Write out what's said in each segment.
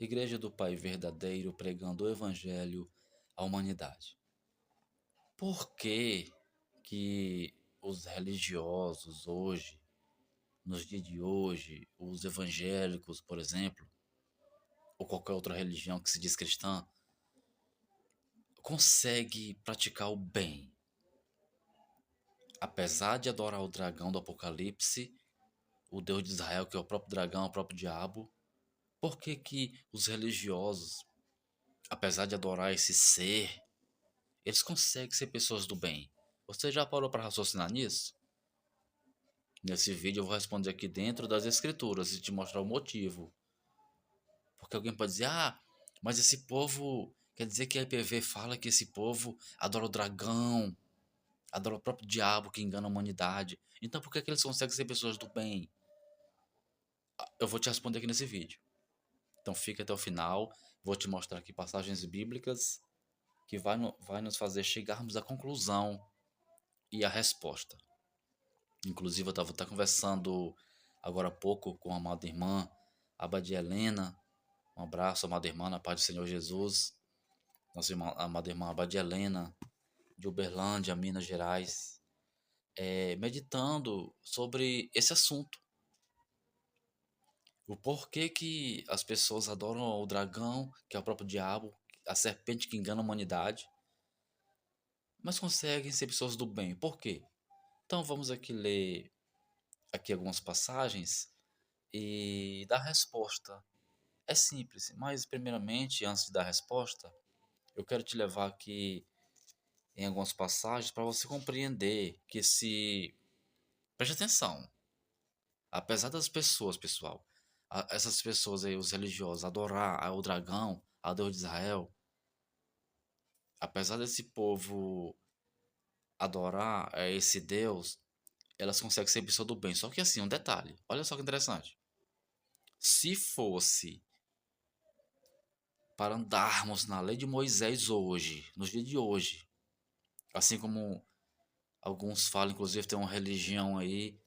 Igreja do Pai Verdadeiro pregando o Evangelho à humanidade. Por que os religiosos hoje, nos dias de hoje, os evangélicos, por exemplo, ou qualquer outra religião que se diz cristã, consegue praticar o bem, apesar de adorar o dragão do Apocalipse, o Deus de Israel, que é o próprio dragão, o próprio diabo? Por que os religiosos, apesar de adorar esse ser, eles conseguem ser pessoas do bem? Você já parou para raciocinar nisso? Nesse vídeo eu vou responder aqui dentro das escrituras e te mostrar o motivo. Porque alguém pode dizer, mas esse povo, quer dizer que a IPV fala que esse povo adora o dragão, adora o próprio diabo que engana a humanidade. Então por que eles conseguem ser pessoas do bem? Eu vou te responder aqui nesse vídeo. Então fica até o final, vou te mostrar aqui passagens bíblicas que vai nos fazer chegarmos à conclusão e à resposta. Inclusive eu estava até conversando agora há pouco com a amada irmã Abadia Helena. Um abraço, amada irmã, na paz do Senhor Jesus. Nossa irmã, amada irmã Abadia Helena, de Uberlândia, Minas Gerais, meditando sobre esse assunto. O porquê que as pessoas adoram o dragão, que é o próprio diabo, a serpente que engana a humanidade, mas conseguem ser pessoas do bem. Por quê? Então vamos aqui ler aqui algumas passagens e dar resposta. É simples, mas primeiramente, antes de dar a resposta, eu quero te levar aqui em algumas passagens para você compreender que se... Preste atenção. Apesar das pessoas, pessoal, essas pessoas aí, os religiosos, adorar o dragão, a Deus de Israel, apesar desse povo adorar esse Deus, elas conseguem ser pessoa do bem. Só que assim, um detalhe, olha só que interessante. Se fosse para andarmos na lei de Moisés hoje, nos dias de hoje, assim como alguns falam, inclusive tem uma religião aí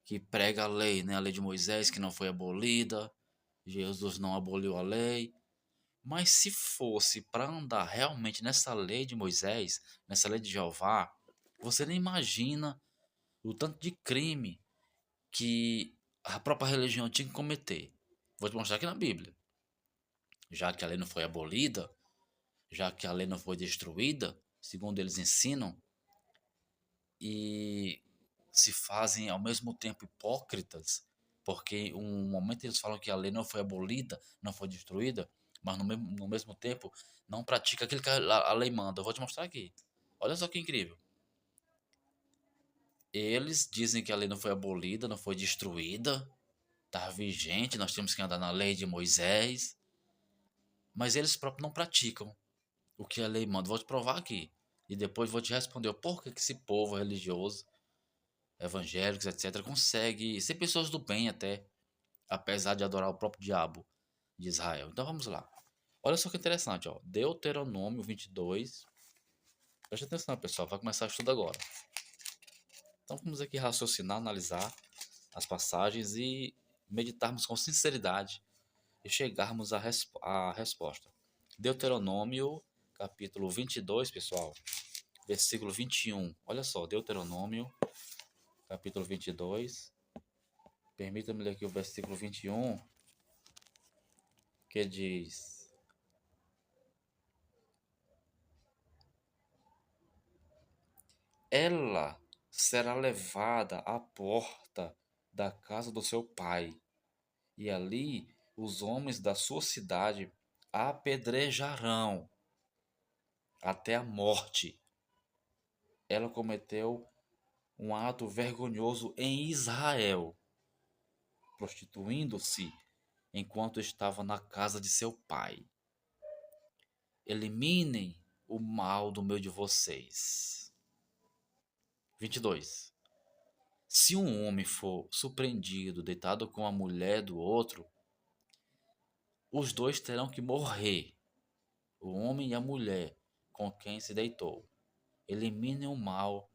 que prega a lei, né? A lei de Moisés que não foi abolida, Jesus não aboliu a lei. Mas se fosse para andar realmente nessa lei de Moisés, nessa lei de Jeová, você nem imagina o tanto de crime que a própria religião tinha que cometer. Vou te mostrar aqui na Bíblia. Já que a lei não foi abolida, já que a lei não foi destruída, segundo eles ensinam, e se fazem ao mesmo tempo hipócritas, porque um momento eles falam que a lei não foi abolida, não foi destruída, mas no mesmo tempo não pratica aquilo que a lei manda. Eu vou te mostrar aqui. Olha só que incrível. Eles dizem que a lei não foi abolida, não foi destruída, está vigente, nós temos que andar na lei de Moisés, mas eles próprios não praticam o que a lei manda. Vou te provar aqui. E depois vou te responder o porquê que esse povo religioso, evangélicos, etc., consegue ser pessoas do bem até, apesar de adorar o próprio diabo de Israel. Então vamos lá. Olha só que interessante, ó. Deuteronômio 22. Preste atenção, pessoal, vai começar o estudo agora. Então vamos aqui raciocinar, analisar as passagens e meditarmos com sinceridade e chegarmos à resposta. Deuteronômio, capítulo 22, pessoal, versículo 21. Olha só, Deuteronômio, capítulo 22. Permita-me ler aqui o versículo 21, que diz: Ela será levada à porta da casa do seu pai, e ali os homens da sua cidade a apedrejarão até a morte. Ela cometeu um ato vergonhoso em Israel, prostituindo-se enquanto estava na casa de seu pai. Eliminem o mal do meio de vocês. 22. Se um homem for surpreendido deitado com a mulher do outro, os dois terão que morrer, o homem e a mulher com quem se deitou. Eliminem o mal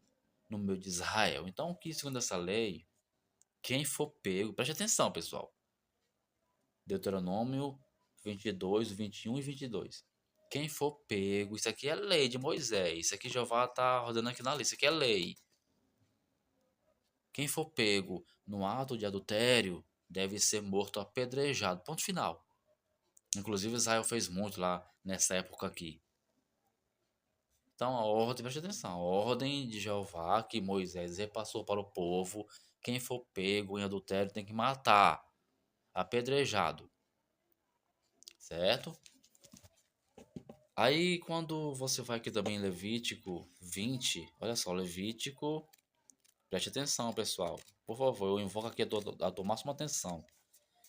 no meio de Israel. Então, aqui, segundo essa lei, quem for pego, preste atenção, pessoal. Deuteronômio 22, 21 e 22. Quem for pego, isso aqui é lei de Moisés. Isso aqui Jeová tá rodando aqui na lista. Isso aqui é lei. Quem for pego no ato de adultério deve ser morto apedrejado. Ponto final. Inclusive Israel fez muito lá nessa época aqui. Então a ordem, preste atenção, a ordem de Jeová que Moisés repassou para o povo, quem for pego em adultério tem que matar, apedrejado, certo? Aí quando você vai aqui também em Levítico 20, olha só, Levítico, preste atenção pessoal, por favor, eu invoco aqui a tua máxima atenção.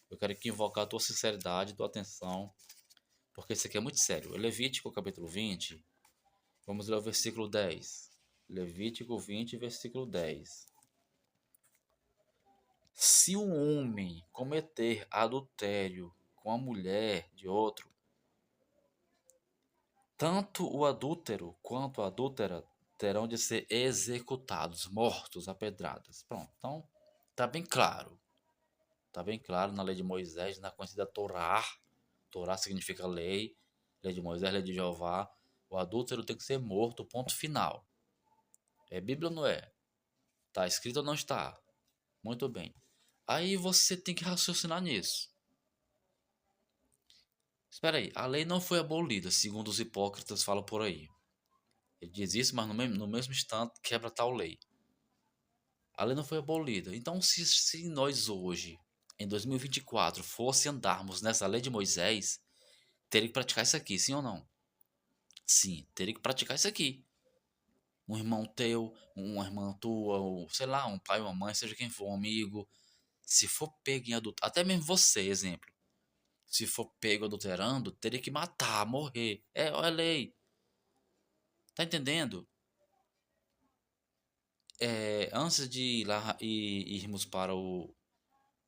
Eu quero aqui invocar a tua sinceridade, a tua atenção, porque isso aqui é muito sério. Levítico capítulo 20, vamos ler o versículo 10. Levítico 20, versículo 10. Se um homem cometer adultério com a mulher de outro, tanto o adúltero quanto a adúltera terão de ser executados, mortos a pedradas. Pronto, então tá bem claro. Tá bem claro na lei de Moisés, na conhecida Torá. Torá significa lei, lei de Moisés, lei de Jeová. O adúltero tem que ser morto, ponto final. É Bíblia ou não é? Tá escrito ou não está? Muito bem. Aí você tem que raciocinar nisso. Espera aí, a lei não foi abolida, segundo os hipócritas falam por aí. Ele diz isso, mas no mesmo instante quebra tal lei. A lei não foi abolida. Então, se nós hoje, em 2024, fosse andarmos nessa lei de Moisés, teria que praticar isso aqui, sim ou não? Sim, teria que praticar isso aqui. Um irmão teu, uma irmã tua, ou sei lá, um pai, uma mãe, seja quem for, um amigo, se for pego em adultério, até mesmo você, exemplo, se for pego adulterando, teria que matar, morrer. É lei. Tá entendendo? Antes de ir lá e irmos para o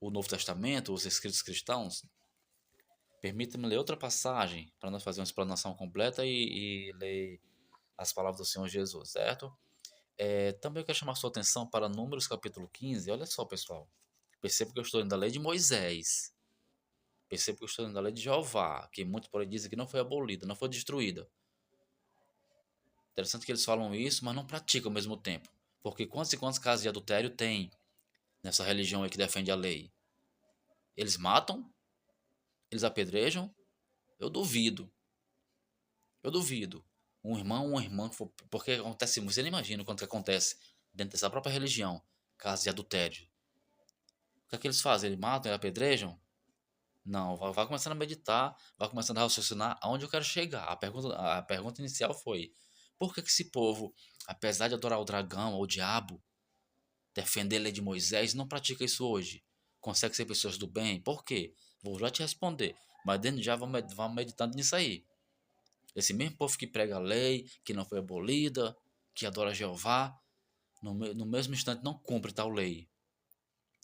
Novo Testamento, os escritos cristãos, permita-me ler outra passagem para nós fazer uma explanação completa e ler as palavras do Senhor Jesus, certo? Também eu quero chamar sua atenção para Números capítulo 15. Olha só, pessoal. Perceba que eu estou indo da lei de Moisés. Perceba que eu estou indo da lei de Jeová, que muitos por aí dizem que não foi abolida, não foi destruída. Interessante que eles falam isso, mas não praticam ao mesmo tempo. Porque quantos e quantos casos de adultério tem nessa religião aí que defende a lei? Eles matam? Eles apedrejam? Eu duvido. Eu duvido. Um irmão, uma irmã, porque acontece, você nem imagina o quanto que acontece dentro dessa própria religião, casos de adultério. O que é que eles fazem? Eles matam, eles apedrejam? Não, vai começando a meditar, vai começando a raciocinar aonde eu quero chegar. A pergunta inicial foi: por que esse povo, apesar de adorar o dragão ou o diabo, defender a lei de Moisés, não pratica isso hoje? Consegue ser pessoas do bem? Por quê? Vou já te responder, mas dentro já vamos meditando nisso aí. Esse mesmo povo que prega a lei, que não foi abolida, que adora Jeová, no mesmo instante não cumpre tal lei.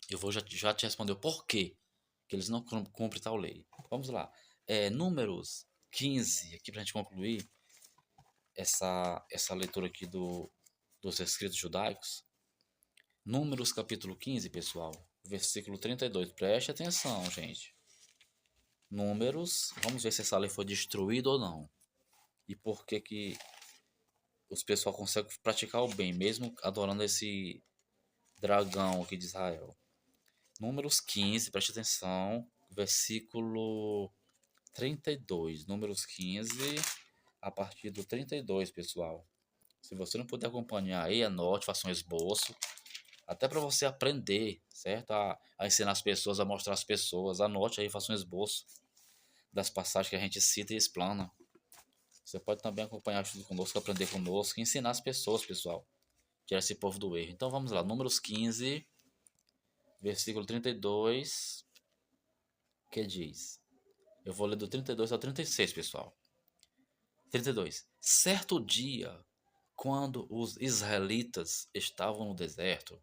Eu vou já te responder o porquê que eles não cumprem tal lei. Vamos lá. Números 15, aqui para a gente concluir essa leitura aqui dos escritos judaicos. Números capítulo 15, pessoal, versículo 32. Preste atenção, gente. Números, vamos ver se essa lei foi destruída ou não. E por que os pessoal conseguem praticar o bem, mesmo adorando esse dragão aqui de Israel. Números 15, preste atenção, versículo 32. Números 15, a partir do 32, pessoal. Se você não puder acompanhar aí, anote, faça um esboço. Até para você aprender, certo? A ensinar as pessoas, a mostrar as pessoas. Anote aí, faça um esboço das passagens que a gente cita e explana. Você pode também acompanhar junto conosco, aprender conosco e ensinar as pessoas, pessoal. Tirar esse povo do erro. Então vamos lá, Números 15, versículo 32, que diz. Eu vou ler do 32 ao 36, pessoal. 32. Certo dia, quando os israelitas estavam no deserto,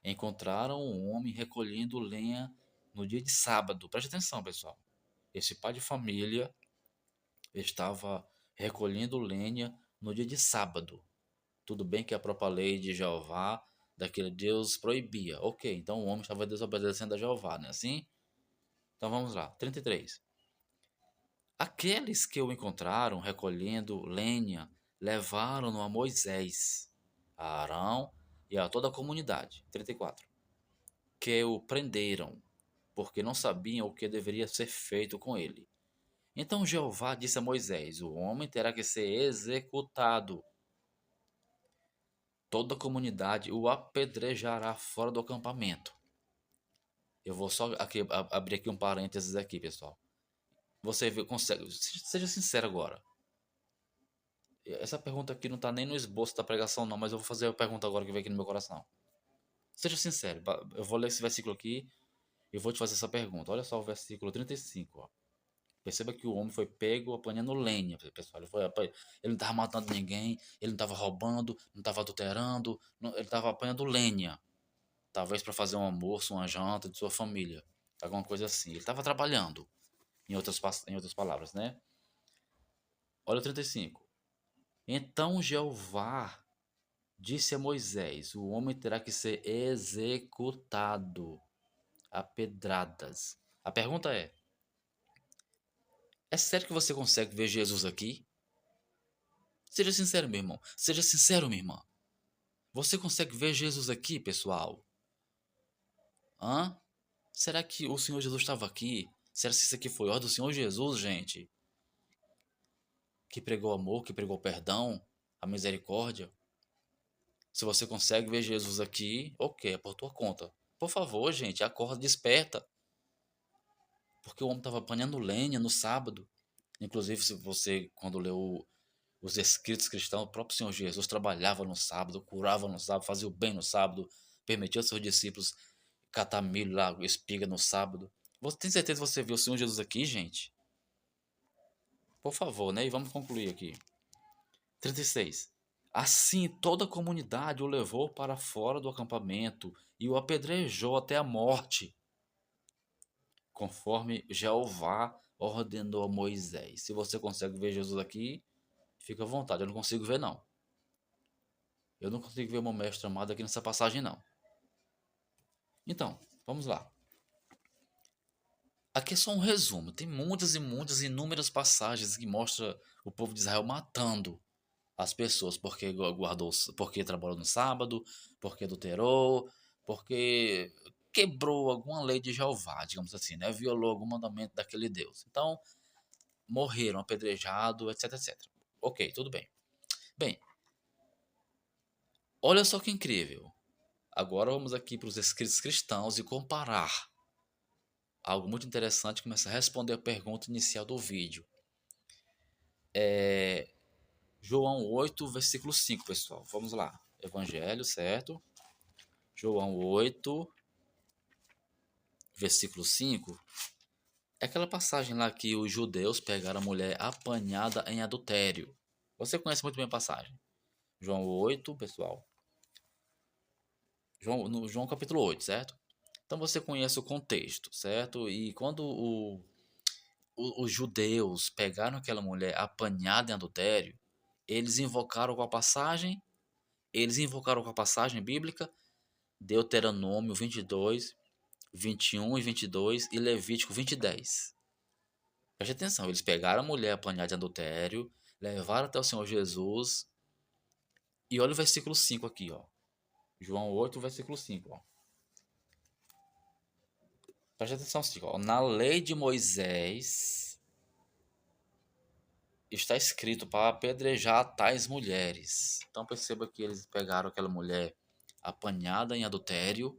encontraram um homem recolhendo lenha no dia de sábado. Preste atenção, pessoal. Esse pai de família estava recolhendo lenha no dia de sábado. Tudo bem que a própria lei de Jeová, daquele Deus, proibia. Ok, então o homem estava desobedecendo a Jeová, não é assim? Então vamos lá. 33. Aqueles que o encontraram recolhendo lenha levaram-no a Moisés, a Arão e a toda a comunidade. 34. Que o prenderam, porque não sabiam o que deveria ser feito com ele. Então Jeová disse a Moisés: O homem terá que ser executado. Toda a comunidade o apedrejará fora do acampamento. Eu vou só abrir aqui um parênteses aqui, pessoal. Você consegue, seja sincero agora. Essa pergunta aqui não está nem no esboço da pregação, não, mas eu vou fazer a pergunta agora que veio aqui no meu coração. Seja sincero, eu vou ler esse versículo aqui e vou te fazer essa pergunta. Olha só o versículo 35, ó. Perceba que o homem foi pego apanhando lenha, pessoal. Ele não estava matando ninguém, ele não estava roubando, não estava adulterando, ele estava apanhando lenha. Talvez para fazer um almoço, uma janta de sua família. Alguma coisa assim. Ele estava trabalhando, em outras palavras, né? Olha o 35. Então Jeová disse a Moisés: O homem terá que ser executado a pedradas. A pergunta é sério que você consegue ver Jesus aqui? Seja sincero, meu irmão. Seja sincero, minha irmã. Você consegue ver Jesus aqui, pessoal? Hã? Será que o Senhor Jesus estava aqui? Será que isso aqui foi ordem do Senhor Jesus, gente? Que pregou amor, que pregou perdão, a misericórdia? Se você consegue ver Jesus aqui, ok, é por tua conta. Por favor, gente, acorda, desperta. Porque o homem estava apanhando lenha no sábado. Inclusive, se você, quando leu os escritos cristãos, o próprio Senhor Jesus trabalhava no sábado, curava no sábado, fazia o bem no sábado, permitia aos seus discípulos catar milho lá, espiga no sábado. Você tem certeza que você viu o Senhor Jesus aqui, gente? Por favor, né? E vamos concluir aqui. 36. Assim toda a comunidade o levou para fora do acampamento e o apedrejou até a morte, conforme Jeová ordenou a Moisés. Se você consegue ver Jesus aqui, fica à vontade. Eu não consigo ver, não. Eu não consigo ver o meu mestre amado aqui nessa passagem, não. Então, vamos lá. Aqui é só um resumo. Tem muitas e muitas inúmeras passagens que mostram o povo de Israel matando as pessoas porque guardou, porque trabalhou no sábado, porque adulterou, porque quebrou alguma lei de Jeová, digamos assim, né? Violou algum mandamento daquele Deus. Então, morreram apedrejados, etc, etc. Ok, tudo bem. Bem, olha só que incrível. Agora vamos aqui para os escritos cristãos e comparar algo muito interessante, começa a responder a pergunta inicial do vídeo. João 8, versículo 5, pessoal. Vamos lá. Evangelho, certo? João 8, versículo 5. É aquela passagem lá que os judeus pegaram a mulher apanhada em adultério. Você conhece muito bem a passagem. João 8, pessoal. No João capítulo 8, certo? Então você conhece o contexto, certo? E quando os judeus pegaram aquela mulher apanhada em adultério, eles invocaram com a passagem, eles invocaram com a passagem bíblica Deuteronômio 22, 21 e 22 e Levítico 20 e 10. Preste atenção, eles pegaram a mulher apanhada em adultério, levaram até o Senhor Jesus, e olha o versículo 5 aqui, ó. João 8, versículo 5, ó. Preste atenção, 5, ó. Na lei de Moisés está escrito para apedrejar tais mulheres. Então perceba que eles pegaram aquela mulher apanhada em adultério,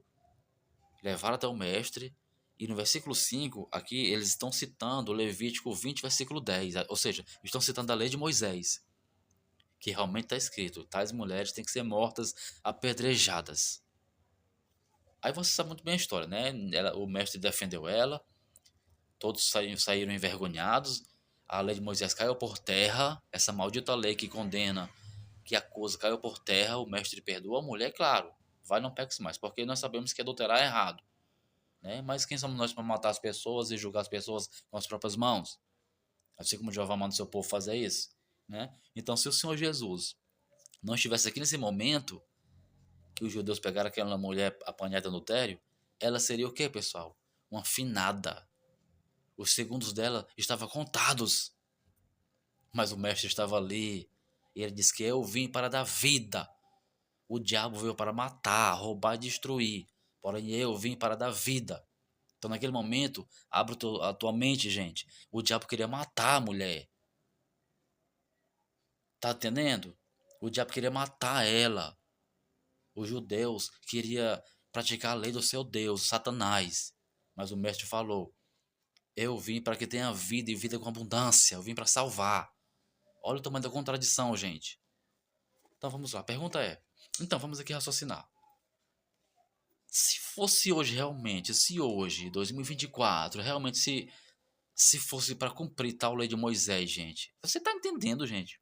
levaram até o mestre, e no versículo 5, aqui eles estão citando Levítico 20, versículo 10, ou seja, estão citando a lei de Moisés, que realmente está escrito, tais mulheres têm que ser mortas, apedrejadas. Aí você sabe muito bem a história, né? O mestre defendeu ela, todos saíram envergonhados, a lei de Moisés caiu por terra, essa maldita lei que condena, que acusa, caiu por terra, o mestre perdoa a mulher, claro, vai não peques mais, porque nós sabemos que adulterar é errado, né? Mas quem somos nós para matar as pessoas e julgar as pessoas com as próprias mãos? Assim como Jeová manda o seu povo fazer isso, né? Então, se o Senhor Jesus não estivesse aqui nesse momento que os judeus pegaram aquela mulher apanhada no adultério, ela seria o quê, pessoal? Uma finada. Os segundos dela estavam contados, mas o mestre estava ali. E ele disse que eu vim para dar vida. O diabo veio para matar, roubar e destruir. Porém, eu vim para dar vida. Então, naquele momento, abre a tua mente, gente. O diabo queria matar a mulher. Tá entendendo? O diabo queria matar ela. Os judeus queriam praticar a lei do seu Deus, Satanás. Mas o mestre falou: eu vim para que tenha vida e vida com abundância. Eu vim para salvar. Olha o tamanho da contradição, gente. Então vamos lá. A pergunta é: então vamos aqui raciocinar. Se fosse hoje realmente, se hoje, 2024, realmente se fosse para cumprir tal lei de Moisés, gente. Você tá entendendo, gente?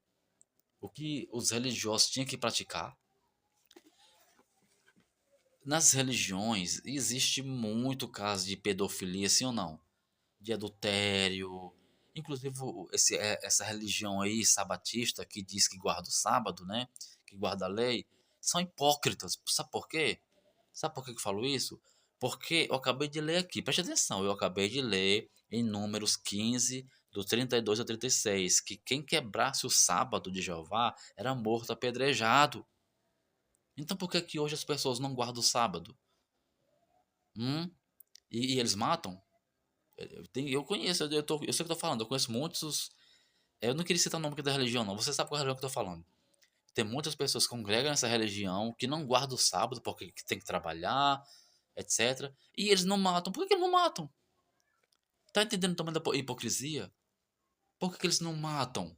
O que os religiosos tinham que praticar? Nas religiões existe muito caso de pedofilia, sim ou não? De adultério. Inclusive essa religião aí sabatista que diz que guarda o sábado, né? Que guarda a lei, são hipócritas. Sabe por quê? Sabe por que eu falo isso? Porque eu acabei de ler aqui, preste atenção, eu acabei de ler em Números 15, do 32 ao 36, que quem quebrasse o sábado de Jeová era morto apedrejado. Então por que que hoje as pessoas não guardam o sábado? Hum? E eles matam? Eu conheço, eu sei o que eu tô falando, eu conheço muitos. Eu não queria citar o nome aqui da religião, não. Você sabe qual religião que eu tô falando. Tem muitas pessoas que congregam nessa religião que não guardam o sábado porque tem que trabalhar, etc. E eles não matam. Por que que eles não matam? Tá entendendo o tamanho da hipocrisia? Por que que eles não matam?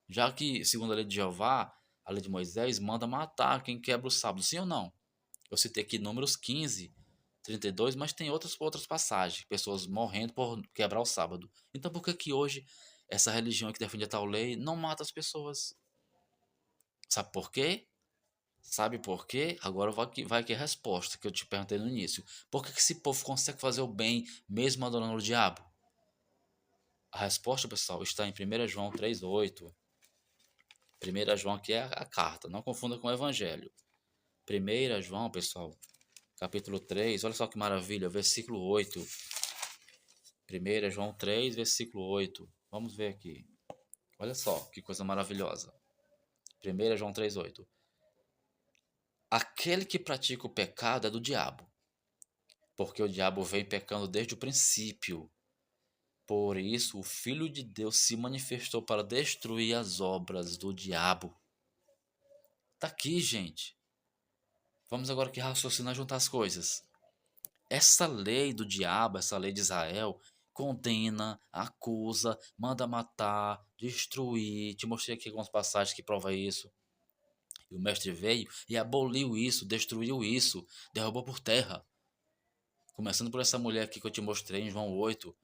Já que, segundo a lei de Jeová, a lei de Moisés, manda matar quem quebra o sábado, sim ou não? Eu citei aqui Números 15, 32, mas tem outras passagens, pessoas morrendo por quebrar o sábado. Então por que que hoje essa religião que defende a tal lei não mata as pessoas? Sabe por quê? Sabe por quê? Agora vai aqui a resposta que eu te perguntei no início. Por que que esse povo consegue fazer o bem mesmo adorando o diabo? A resposta, pessoal, está em 1 João 3,8. 1 João aqui é a carta, não confunda com o evangelho. 1 João, pessoal, capítulo 3, olha só que maravilha, versículo 8. 1 João 3, versículo 8. Vamos ver aqui. Olha só que coisa maravilhosa. 1 João 3,8. Aquele que pratica o pecado é do diabo, porque o diabo vem pecando desde o princípio. Por isso, o Filho de Deus se manifestou para destruir as obras do diabo. Tá aqui, gente. Vamos agora aqui raciocinar e juntar as coisas. Essa lei do diabo, essa lei de Israel, condena, acusa, manda matar, destruir. Te mostrei aqui algumas passagens que provam isso. E o mestre veio e aboliu isso, destruiu isso, derrubou por terra. Começando por essa mulher aqui que eu te mostrei em João 8,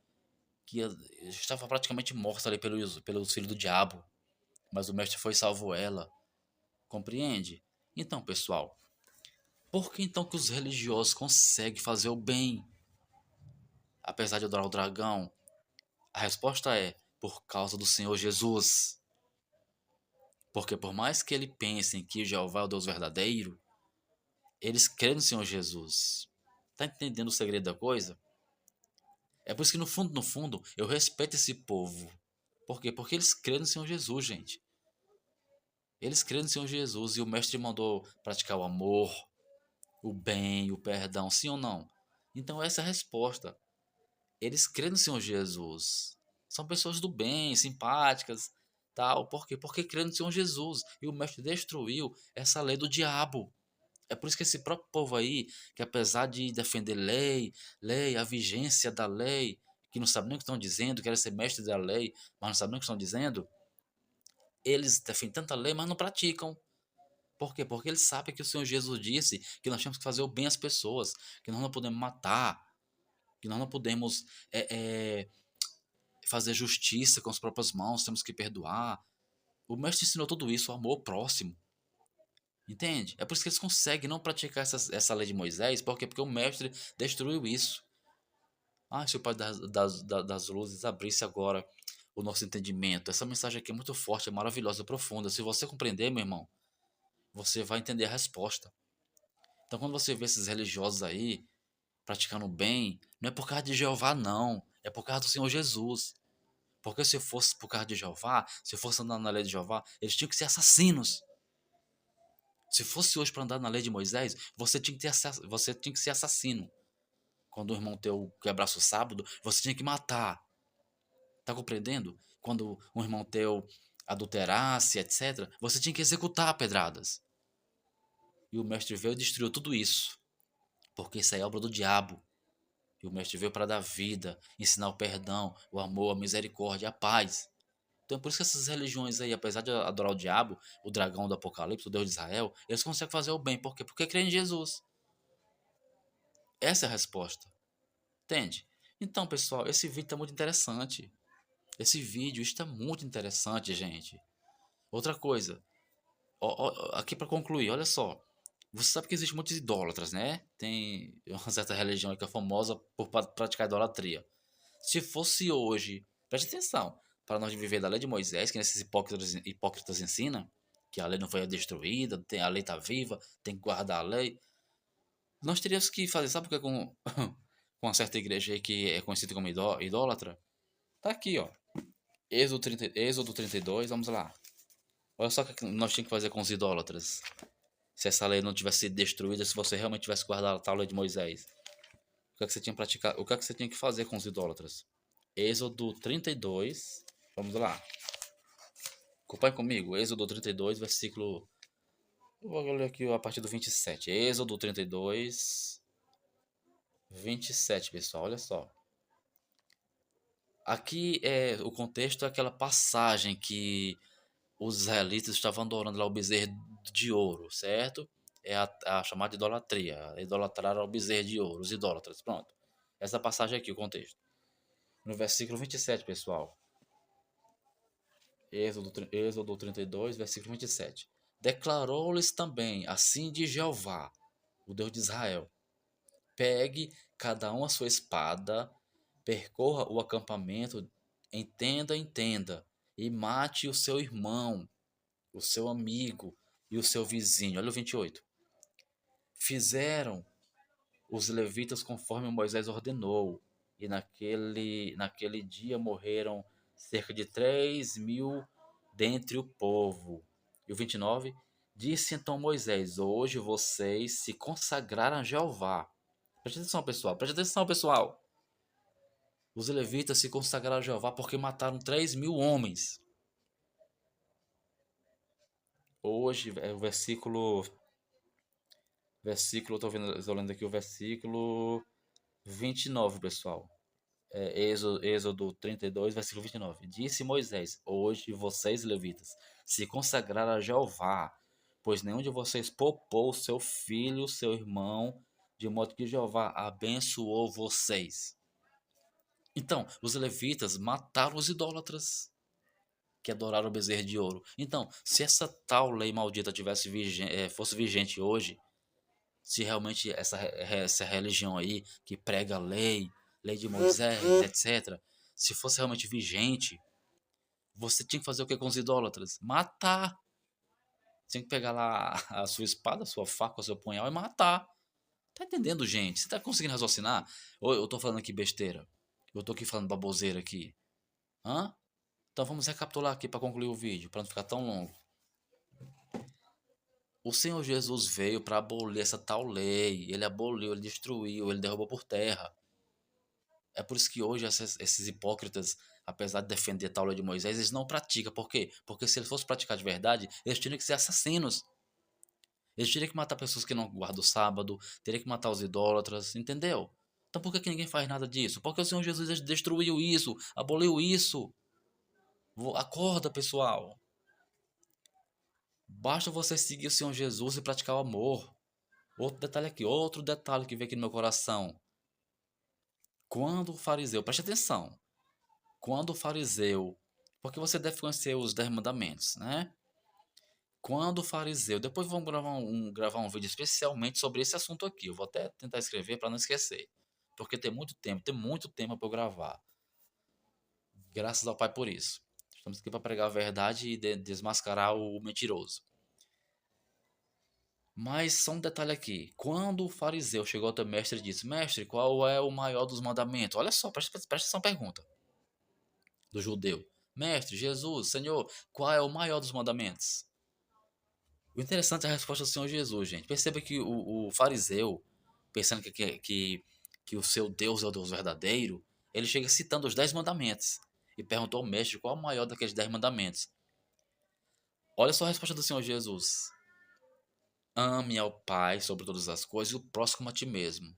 que estava praticamente morta ali pelos filhos do diabo. Mas o mestre foi e salvou ela. Compreende? Então, pessoal, por que então que os religiosos conseguem fazer o bem, apesar de adorar o dragão? A resposta é por causa do Senhor Jesus. Porque por mais que eles pensem que Jeová é o Deus verdadeiro, eles creem no Senhor Jesus. Tá entendendo o segredo da coisa? É por isso que no fundo, eu respeito esse povo. Por quê? Porque eles creem no Senhor Jesus, gente. Eles creem no Senhor Jesus e o mestre mandou praticar o amor, o bem, o perdão, sim ou não? Então essa é a resposta. Eles creem no Senhor Jesus. São pessoas do bem, simpáticas, tal. Por quê? Porque creem no Senhor Jesus. E o mestre destruiu essa lei do diabo. É por isso que esse próprio povo aí, que apesar de defender lei, a vigência da lei, que não sabem nem o que estão dizendo, querem ser mestres da lei, mas não sabem nem o que estão dizendo, eles defendem tanta lei, mas não praticam. Por quê? Porque eles sabem que o Senhor Jesus disse que nós temos que fazer o bem às pessoas, que nós não podemos matar, que nós não podemos fazer justiça com as próprias mãos, temos que perdoar. O mestre ensinou tudo isso, o amor ao próximo. Entende? É por isso que eles conseguem não praticar essa lei de Moisés, por quê? Porque o mestre destruiu isso. Ah, se o Pai das luzes abrisse agora o nosso entendimento. Essa mensagem aqui é muito forte, é maravilhosa, profunda. Se você compreender, meu irmão, você vai entender a resposta. Então, quando você vê esses religiosos aí praticando bem, não é por causa de Jeová, não. É por causa do Senhor Jesus. Porque se fosse por causa de Jeová, se fosse andar na lei de Jeová, eles tinham que ser assassinos. Se fosse hoje para andar na lei de Moisés, você tinha que ser assassino. Quando o irmão teu quebrasse o sábado, você tinha que matar. Tá compreendendo? Quando um irmão teu adulterasse, etc., você tinha que executar pedradas. E o mestre veio e destruiu tudo isso. Porque isso aí é obra do diabo. E o mestre veio para dar vida, ensinar o perdão, o amor, a misericórdia, a paz. Então é por isso que essas religiões aí, apesar de adorar o diabo, o dragão do Apocalipse, o Deus de Israel, eles conseguem fazer o bem. Por quê? Porque creem em Jesus. Essa é a resposta. Entende? Então, pessoal, esse vídeo está muito interessante. Esse vídeo está muito interessante, gente. Outra coisa, aqui para concluir, olha só. Você sabe que existe muitos idólatras, né? Tem uma certa religião que é famosa por praticar idolatria. Se fosse hoje, preste atenção, para nós viver da lei de Moisés, que esses hipócritas ensinam, que a lei não foi destruída, a lei está viva, tem que guardar a lei. Nós teríamos que fazer, sabe o que é com, com uma certa igreja aí que é conhecida como idólatra? Tá aqui, ó. Êxodo 32, vamos lá. Olha só o que nós tínhamos que fazer com os idólatras. Se essa lei não tivesse sido destruída, se você realmente tivesse guardado a tal lei de Moisés. O que é que você tinha que praticar? O que é que você tinha que fazer com os idólatras? Êxodo 32, vamos lá. Acompanhe comigo, Êxodo 32, versículo... Eu vou ler aqui a partir do 27. Êxodo 32, 27, pessoal, olha só. Aqui o contexto é aquela passagem que os israelitas estavam adorando lá o bezerro de ouro, certo? É a chamada idolatria. Idolatraram o bezerro de ouro, os idólatras. Pronto. Essa passagem aqui, o contexto. No versículo 27, pessoal. Êxodo 32, versículo 27. Declarou-lhes também, assim diz Jeová, o Deus de Israel: pegue cada um a sua espada, percorra o acampamento em tenda, e mate o seu irmão, o seu amigo e o seu vizinho. Olha o 28. Fizeram os levitas conforme Moisés ordenou, e naquele dia morreram cerca de 3.000 dentre o povo. E o 29, disse então Moisés: hoje vocês se consagraram a Jeová. Preste atenção, pessoal. Preste atenção, pessoal. Os levitas se consagraram a Jeová porque mataram 3.000 homens. Hoje, é o versículo, estou lendo aqui o versículo 29, pessoal. Êxodo 32, versículo 29. Disse Moisés: hoje vocês, levitas, se consagraram a Jeová, pois nenhum de vocês poupou seu filho, seu irmão, de modo que Jeová abençoou vocês. Então, os levitas mataram os idólatras que adoraram o bezerro de ouro. Então, se essa tal lei maldita fosse vigente hoje, se realmente essa religião aí que prega a lei de Moisés, etc., se fosse realmente vigente, você tinha que fazer o que com os idólatras? Matar. Tinha que pegar lá a sua espada, a sua faca, o seu punhal e matar. Tá entendendo, gente? Você tá conseguindo raciocinar? Ou eu tô falando aqui besteira? Eu tô aqui falando baboseira aqui. Hã? Então vamos recapitular aqui para concluir o vídeo, para não ficar tão longo. O Senhor Jesus veio para abolir essa tal lei. Ele aboliu, ele destruiu, ele derrubou por terra. É por isso que hoje esses hipócritas, apesar de defender a tal lei de Moisés, eles não praticam. Por quê? Porque se eles fossem praticar de verdade, eles teriam que ser assassinos. Eles teriam que matar pessoas que não guardam o sábado, teriam que matar os idólatras, entendeu? Então por que ninguém faz nada disso? Porque o Senhor Jesus destruiu isso, aboliu isso. Acorda, pessoal. Basta você seguir o Senhor Jesus e praticar o amor. Outro detalhe que veio aqui no meu coração. Quando o fariseu, preste atenção. Quando o fariseu, porque você deve conhecer os 10 mandamentos, né? Quando o fariseu, depois vamos gravar um vídeo especialmente sobre esse assunto aqui. Eu vou até tentar escrever para não esquecer. Porque tem muito tempo para eu gravar. Graças ao Pai por isso. Estamos aqui para pregar a verdade e desmascarar o mentiroso. Mas só um detalhe aqui. Quando o fariseu chegou ao teu mestre e disse: Mestre, qual é o maior dos mandamentos? Olha só, presta atenção na pergunta do judeu. Mestre, Jesus, Senhor, qual é o maior dos mandamentos? O interessante é a resposta do Senhor Jesus, gente. Perceba que o fariseu, pensando que o seu Deus é o Deus verdadeiro, ele chega citando os 10 mandamentos e perguntou ao mestre qual é o maior daqueles 10 mandamentos. Olha só a resposta do Senhor Jesus. Ame ao Pai sobre todas as coisas e o próximo como a ti mesmo.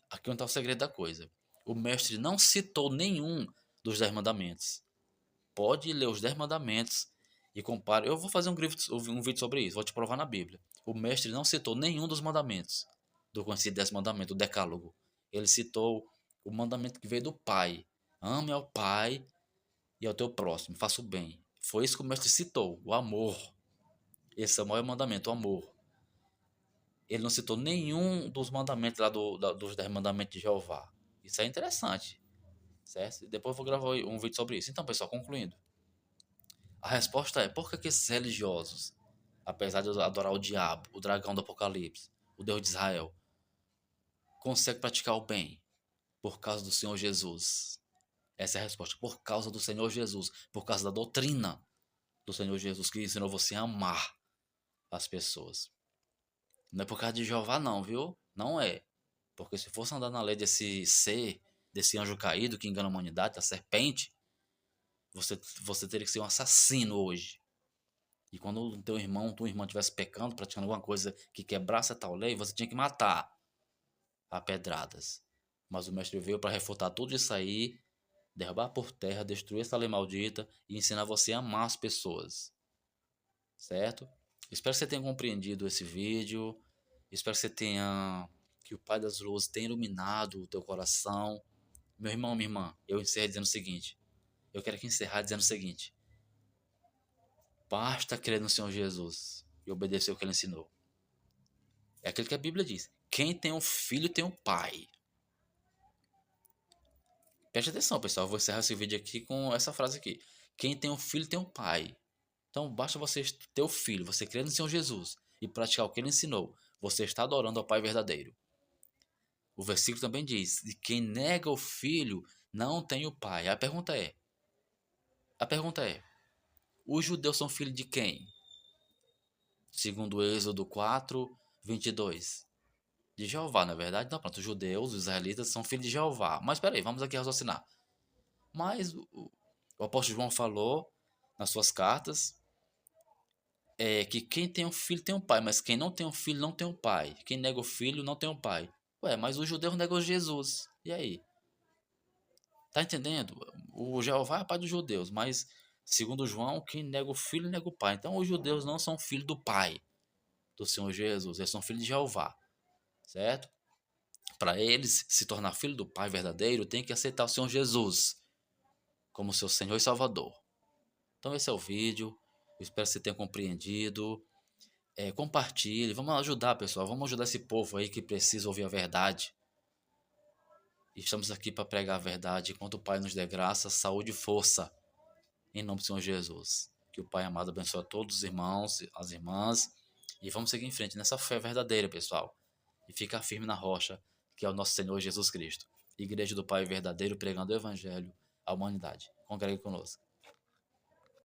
Aqui não está o segredo da coisa. O mestre não citou nenhum dos 10 mandamentos. Pode ler os 10 mandamentos e compare. Eu vou fazer um vídeo sobre isso, vou te provar na Bíblia. O mestre não citou nenhum dos mandamentos do conhecido 10 mandamentos, o decálogo. Ele citou o mandamento que veio do Pai. Ame ao Pai e ao teu próximo, faça o bem. Foi isso que o mestre citou, o amor. Esse é o maior mandamento, o amor. Ele não citou nenhum dos mandamentos lá dos 10 mandamentos de Jeová. Isso é interessante, certo? Depois eu vou gravar um vídeo sobre isso. Então, pessoal, concluindo. A resposta é: por que esses religiosos, apesar de adorar o diabo, o dragão do Apocalipse, o Deus de Israel, conseguem praticar o bem? Por causa do Senhor Jesus. Essa é a resposta. Por causa do Senhor Jesus. Por causa da doutrina do Senhor Jesus, que ensinou você a amar as pessoas. Não é por causa de Jeová, não, viu? Não é. Porque se fosse andar na lei desse ser, desse anjo caído que engana a humanidade, a serpente, você teria que ser um assassino hoje. E quando o teu irmão, tua irmã estivesse pecando, praticando alguma coisa que quebrasse a tal lei, você tinha que matar a pedradas. Mas o mestre veio para refutar tudo isso aí, derrubar por terra, destruir essa lei maldita e ensinar você a amar as pessoas. Certo? Espero que você tenha compreendido esse vídeo. Espero que o Pai das Luzes tenha iluminado o teu coração. Meu irmão, minha irmã, eu encerro dizendo o seguinte. Eu quero aqui encerrar dizendo o seguinte. Basta crer no Senhor Jesus e obedecer o que ele ensinou. É aquilo que a Bíblia diz. Quem tem um filho tem um pai. Preste atenção, pessoal. Eu vou encerrar esse vídeo aqui com essa frase aqui. Quem tem um filho tem um pai. Então basta você ter o filho, você crer no Senhor Jesus e praticar o que ele ensinou. Você está adorando ao Pai verdadeiro. O versículo também diz: de quem nega o filho não tem o pai. A pergunta é, os judeus são filhos de quem? Segundo Êxodo 4:22. De Jeová, na verdade? Não, pronto, os judeus, os israelitas são filhos de Jeová. Mas peraí, vamos aqui raciocinar. Mas o apóstolo João falou nas suas cartas que quem tem um filho tem um pai, mas quem não tem um filho não tem um pai. Quem nega o filho não tem um pai. Ué, mas os judeus negam Jesus. E aí? Tá entendendo? O Jeová é pai dos judeus, mas segundo João, quem nega o filho nega o pai. Então os judeus não são filhos do pai do Senhor Jesus, eles são filhos de Jeová, certo? Para eles se tornar filho do pai verdadeiro, tem que aceitar o Senhor Jesus como seu Senhor e Salvador. Então esse é o vídeo. Eu espero que você tenha compreendido. Compartilhe, vamos ajudar, pessoal. Vamos ajudar esse povo aí que precisa ouvir a verdade. Estamos aqui para pregar a verdade. Enquanto o Pai nos dê graça, saúde e força. Em nome do Senhor Jesus. Que o Pai amado abençoe a todos os irmãos, as irmãs. E vamos seguir em frente nessa fé verdadeira, pessoal. E ficar firme na rocha, que é o nosso Senhor Jesus Cristo. Igreja do Pai verdadeiro, pregando o Evangelho à humanidade. Congregue conosco.